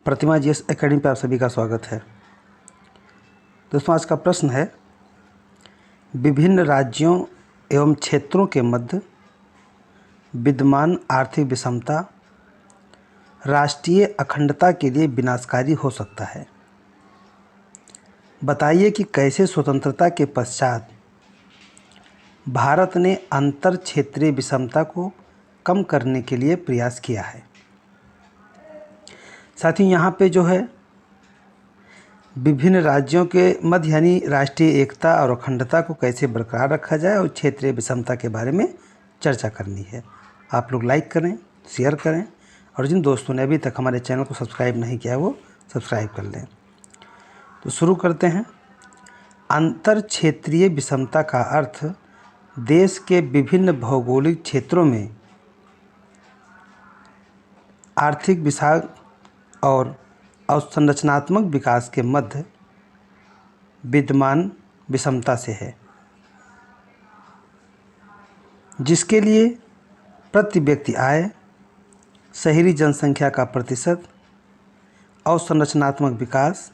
प्रतिमा GS academy पर आप सभी का स्वागत है। दोस्तों, आज का प्रश्न है, विभिन्न राज्यों एवं क्षेत्रों के मध्य विद्यमान आर्थिक विषमता राष्ट्रीय अखंडता के लिए विनाशकारी हो सकता है। बताइए कि कैसे स्वतंत्रता के पश्चात भारत ने अंतर क्षेत्रीय विषमता को कम करने के लिए प्रयास किया है। साथियों, यहाँ पे जो है विभिन्न राज्यों के मध्य यानी राष्ट्रीय एकता और अखंडता को कैसे बरकरार रखा जाए और क्षेत्रीय विषमता के बारे में चर्चा करनी है। आप लोग लाइक करें, शेयर करें और जिन दोस्तों ने अभी तक हमारे चैनल को सब्सक्राइब नहीं किया वो सब्सक्राइब कर लें। तो शुरू करते हैं। अंतर क्षेत्रीय विषमता का अर्थ देश के विभिन्न भौगोलिक क्षेत्रों में आर्थिक विकास और अवसंरचनात्मक विकास के मध्य विद्यमान विषमता से है, जिसके लिए प्रति व्यक्ति आय, शहरी जनसंख्या का प्रतिशत, अवसंरचनात्मक विकास,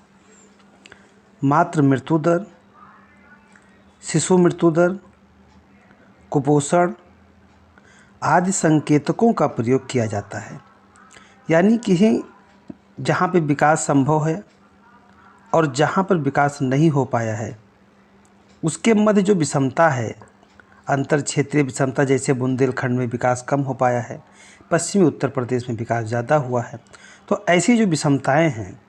मातृ मृत्यु दर, शिशु मृत्यु दर, कुपोषण आदि संकेतकों का प्रयोग किया जाता है। यानी कि जहाँ पे विकास संभव है और जहाँ पर विकास नहीं हो पाया है उसके मध्य जो विषमता है, अंतर क्षेत्रीय विषमता, जैसे बुंदेलखंड में विकास कम हो पाया है, पश्चिमी उत्तर प्रदेश में विकास ज़्यादा हुआ है, तो ऐसी जो विषमताएं हैं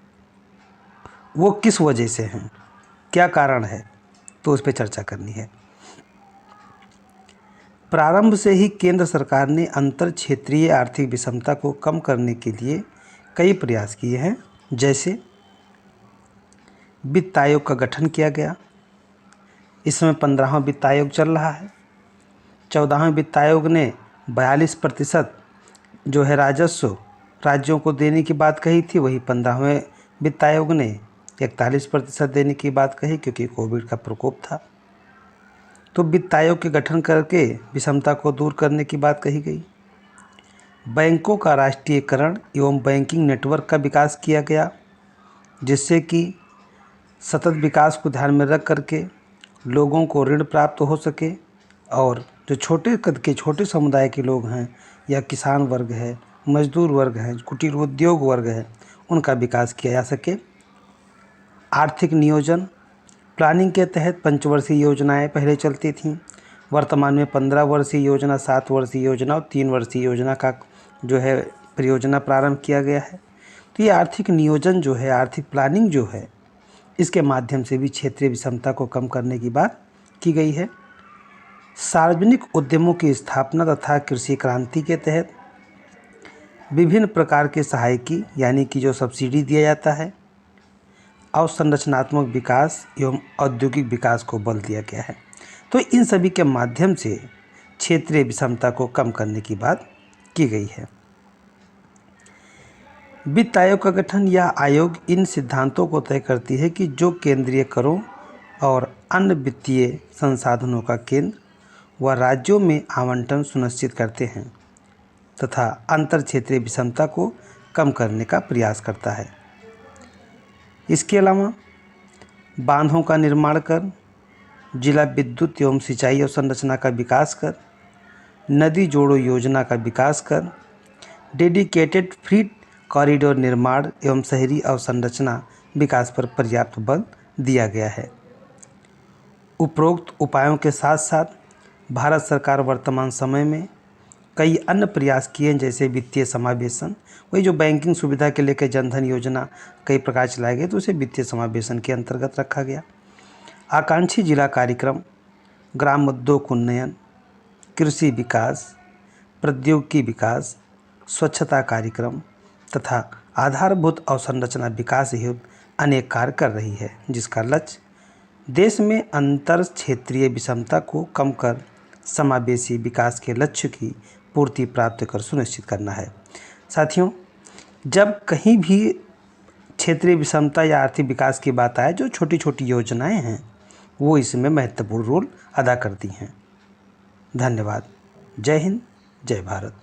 वो किस वजह से हैं, क्या कारण है, तो उस पर चर्चा करनी है। प्रारंभ से ही केंद्र सरकार ने अंतर क्षेत्रीय आर्थिक विषमता को कम करने के लिए कई प्रयास किए हैं। जैसे वित्त आयोग का गठन किया गया, इस समय 15वां वित्त आयोग चल रहा है। 14वें वित्त आयोग ने 42% जो है राजस्व राज्यों को देने की बात कही थी, वही 15वें वित्त आयोग ने 41% देने की बात कही, क्योंकि कोविड का प्रकोप था। तो वित्त आयोग के गठन करके विषमता को दूर करने की बात कही गई। बैंकों का राष्ट्रीयकरण एवं बैंकिंग नेटवर्क का विकास किया गया, जिससे कि सतत विकास को ध्यान में रख करके लोगों को ऋण प्राप्त हो सके और जो छोटे कद के छोटे समुदाय के लोग हैं या किसान वर्ग है, मजदूर वर्ग हैं, कुटीर उद्योग वर्ग है, उनका विकास किया जा सके। आर्थिक नियोजन प्लानिंग के तहत पंचवर्षीय योजनाएं पहले चलती थीं। वर्तमान में 15 वर्षीय योजना, 7 वर्षीय योजना और 3 वर्षीय योजना का जो है परियोजना प्रारंभ किया गया है। तो ये आर्थिक नियोजन जो है, आर्थिक प्लानिंग जो है, इसके माध्यम से भी क्षेत्रीय विषमता को कम करने की बात की गई है। सार्वजनिक उद्यमों की स्थापना तथा कृषि क्रांति के तहत विभिन्न प्रकार के सहायकी यानी कि जो सब्सिडी दिया जाता है, अवसंरचनात्मक विकास एवं औद्योगिक विकास को बल दिया गया है। तो इन सभी के माध्यम से क्षेत्रीय विषमता को कम करने की बात की गई है। वित्त आयोग का गठन या आयोग इन सिद्धांतों को तय करती है कि जो केंद्रीय करों और अन्य वित्तीय संसाधनों का केंद्र व राज्यों में आवंटन सुनिश्चित करते हैं तथा अंतर क्षेत्रीय विषमता को कम करने का प्रयास करता है। इसके अलावा बांधों का निर्माण कर, जिला विद्युत एवं सिंचाई अवसंरचना का विकास कर, नदी जोड़ो योजना का विकास कर, डेडिकेटेड फ्रीट कॉरिडोर निर्माण एवं शहरी अवसंरचना विकास पर पर्याप्त बल दिया गया है। उपरोक्त उपायों के साथ साथ भारत सरकार वर्तमान समय में कई अन्य प्रयास किए हैं, जैसे वित्तीय समावेशन, वही जो बैंकिंग सुविधा के लेकर जनधन योजना कई प्रकार चलाए गए, तो उसे वित्तीय समावेशन के अंतर्गत रखा गया। आकांक्षी जिला कार्यक्रम, ग्राम उद्योग उन्नयन, कृषि विकास, प्रौद्योगिकी विकास, स्वच्छता कार्यक्रम तथा आधारभूत अवसंरचना विकास हेतु अनेक कार्य कर रही है, जिसका लक्ष्य देश में अंतर क्षेत्रीय विषमता को कम कर समावेशी विकास के लक्ष्य की पूर्ति प्राप्त कर सुनिश्चित करना है। साथियों, जब कहीं भी क्षेत्रीय विषमता या आर्थिक विकास की बात आए, जो छोटी छोटी योजनाएं हैं वो इसमें महत्वपूर्ण रोल अदा करती हैं। धन्यवाद। जय हिंद, जय भारत।